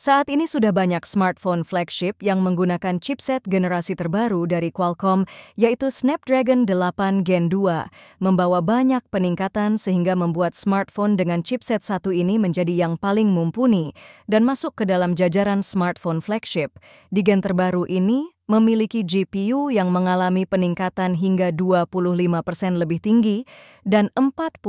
Saat ini sudah banyak smartphone flagship yang menggunakan chipset generasi terbaru dari Qualcomm, yaitu Snapdragon 8 Gen 2, membawa banyak peningkatan sehingga membuat smartphone dengan chipset satu ini menjadi yang paling mumpuni dan masuk ke dalam jajaran smartphone flagship. Di gen terbaru ini, memiliki GPU yang mengalami peningkatan hingga 25% lebih tinggi dan 45%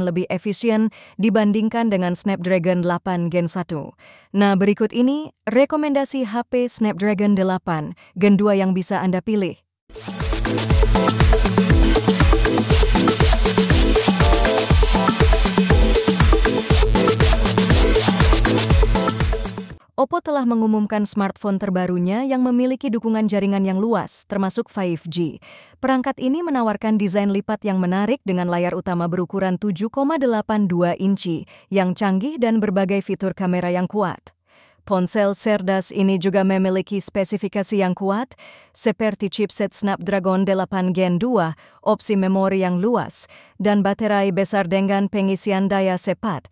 lebih efisien dibandingkan dengan Snapdragon 8 Gen 1. Nah, berikut ini rekomendasi HP Snapdragon 8 Gen 2 yang bisa Anda pilih. Oppo telah mengumumkan smartphone terbarunya yang memiliki dukungan jaringan yang luas, termasuk 5G. Perangkat ini menawarkan desain lipat yang menarik dengan layar utama berukuran 7,82 inci, yang canggih dan berbagai fitur kamera yang kuat. Ponsel cerdas ini juga memiliki spesifikasi yang kuat, seperti chipset Snapdragon 8 Gen 2, opsi memori yang luas, dan baterai besar dengan pengisian daya cepat.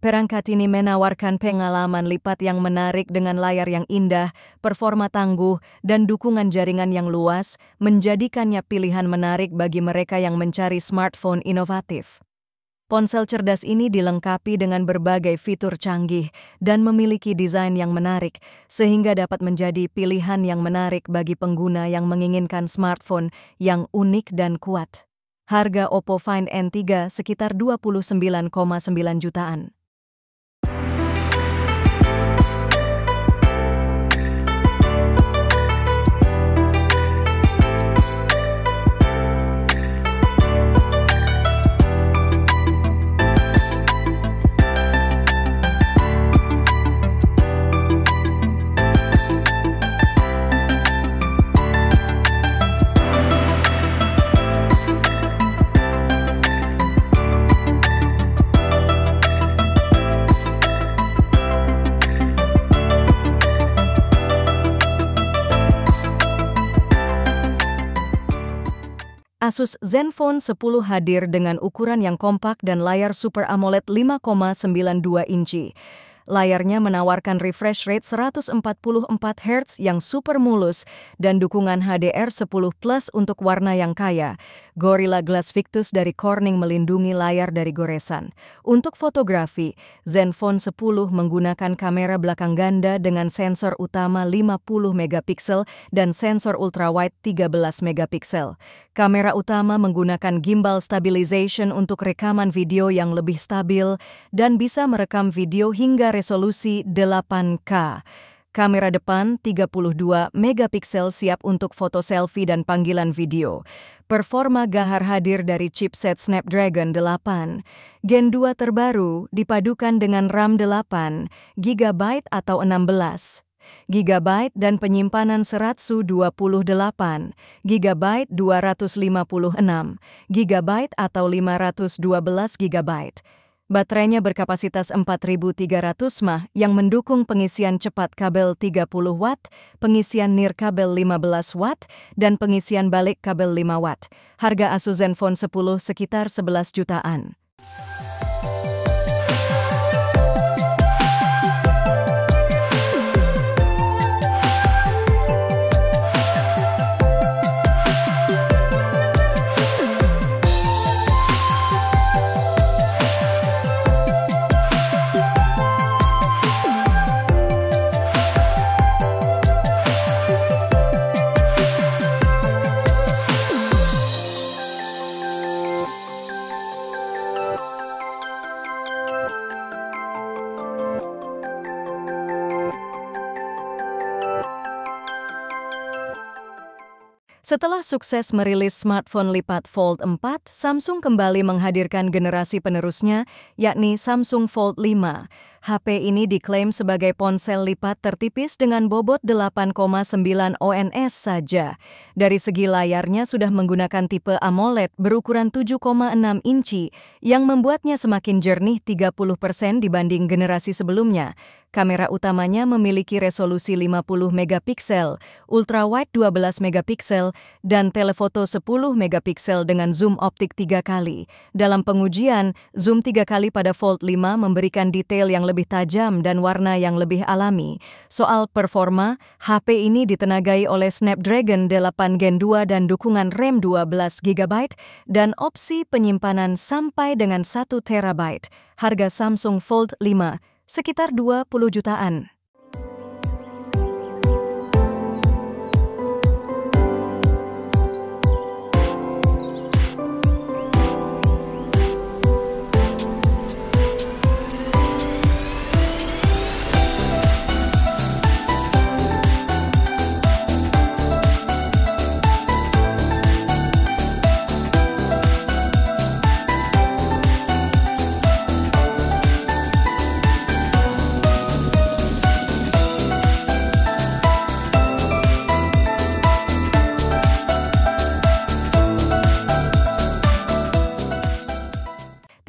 Perangkat ini menawarkan pengalaman lipat yang menarik dengan layar yang indah, performa tangguh, dan dukungan jaringan yang luas, menjadikannya pilihan menarik bagi mereka yang mencari smartphone inovatif. Ponsel cerdas ini dilengkapi dengan berbagai fitur canggih dan memiliki desain yang menarik, sehingga dapat menjadi pilihan yang menarik bagi pengguna yang menginginkan smartphone yang unik dan kuat. Harga Oppo Find N3 sekitar 29,9 jutaan. Asus Zenfone 10 hadir dengan ukuran yang kompak dan layar Super AMOLED 5,92 inci. Layarnya menawarkan refresh rate 144 Hz yang super mulus dan dukungan HDR10+ untuk warna yang kaya. Gorilla Glass Victus dari Corning melindungi layar dari goresan. Untuk fotografi, Zenfone 10 menggunakan kamera belakang ganda dengan sensor utama 50 megapiksel dan sensor ultrawide 13 megapiksel. Kamera utama menggunakan gimbal stabilization untuk rekaman video yang lebih stabil dan bisa merekam video hingga resolusi 8K. Kamera depan 32 megapiksel siap untuk foto selfie dan panggilan video. Performa gahar hadir dari chipset Snapdragon 8 Gen 2 terbaru dipadukan dengan RAM 8 GB atau 16 GB dan penyimpanan 128 GB 256 GB atau 512 GB. Baterainya berkapasitas 4300 mAh yang mendukung pengisian cepat kabel 30 Watt, pengisian nirkabel 15 Watt, dan pengisian balik kabel 5 Watt. Harga Asus Zenfone 10 sekitar 11 jutaan. Setelah sukses merilis smartphone lipat Fold 4, Samsung kembali menghadirkan generasi penerusnya, yakni Samsung Fold 5. HP ini diklaim sebagai ponsel lipat tertipis dengan bobot 8,9 ons saja. Dari segi layarnya sudah menggunakan tipe AMOLED berukuran 7,6 inci yang membuatnya semakin jernih 30% dibanding generasi sebelumnya. Kamera utamanya memiliki resolusi 50 megapiksel, ultrawide 12 megapiksel, dan telefoto 10 megapiksel dengan zoom optik 3 kali. Dalam pengujian, zoom 3 kali pada Fold 5 memberikan detail yang lebih tajam dan warna yang lebih alami. Soal performa, HP ini ditenagai oleh Snapdragon 8 Gen 2 dan dukungan RAM 12 GB dan opsi penyimpanan sampai dengan 1 TB. Harga Samsung Fold 5 sekitar 20 jutaan.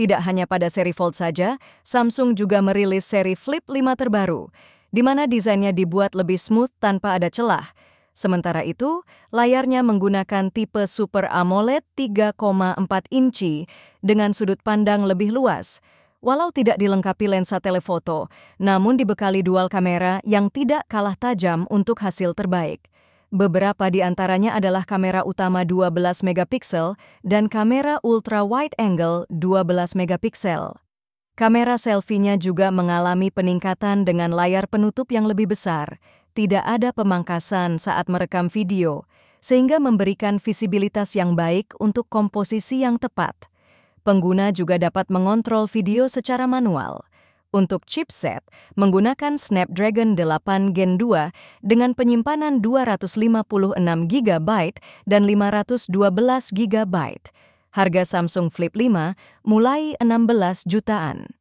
Tidak hanya pada seri Fold saja, Samsung juga merilis seri Flip 5 terbaru, di mana desainnya dibuat lebih smooth tanpa ada celah. Sementara itu, layarnya menggunakan tipe Super AMOLED 3,4 inci dengan sudut pandang lebih luas. Walau tidak dilengkapi lensa telefoto, namun dibekali dual kamera yang tidak kalah tajam untuk hasil terbaik. Beberapa di antaranya adalah kamera utama 12 megapiksel dan kamera ultra wide angle 12 megapiksel. Kamera selfie-nya juga mengalami peningkatan dengan layar penutup yang lebih besar. Tidak ada pemangkasan saat merekam video, sehingga memberikan visibilitas yang baik untuk komposisi yang tepat. Pengguna juga dapat mengontrol video secara manual. Untuk chipset, menggunakan Snapdragon 8 Gen 2 dengan penyimpanan 256 GB dan 512 GB. Harga Samsung Flip 5 mulai 16 jutaan.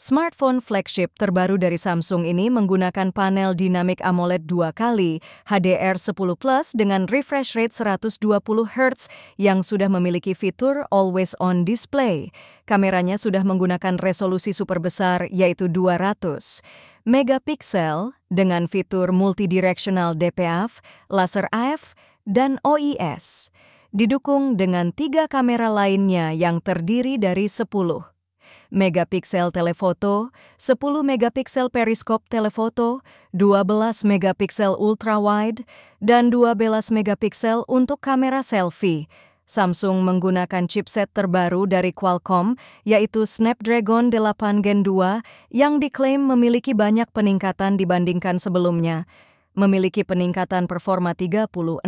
Smartphone flagship terbaru dari Samsung ini menggunakan panel Dynamic AMOLED 2x HDR10 Plus dengan refresh rate 120 Hz yang sudah memiliki fitur Always On Display. Kameranya sudah menggunakan resolusi super besar yaitu 200 megapiksel dengan fitur multidirectional DPF, laser AF, dan OIS. Didukung dengan 3 kamera lainnya yang terdiri dari 10 megapiksel telefoto, 10 megapiksel periskop telefoto, 12 megapiksel ultrawide, dan 12 megapiksel untuk kamera selfie. Samsung menggunakan chipset terbaru dari Qualcomm, yaitu Snapdragon 8 Gen 2, yang diklaim memiliki banyak peningkatan dibandingkan sebelumnya. Memiliki peningkatan performa 36%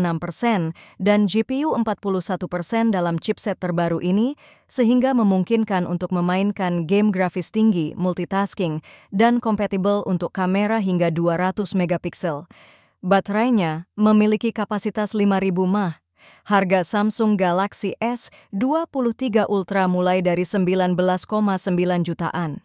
dan GPU 41% dalam chipset terbaru ini, sehingga memungkinkan untuk memainkan game grafis tinggi, multitasking, dan kompatibel untuk kamera hingga 200 megapiksel. Baterainya memiliki kapasitas 5.000 mAh. Harga Samsung Galaxy S23 Ultra mulai dari 19,9 jutaan.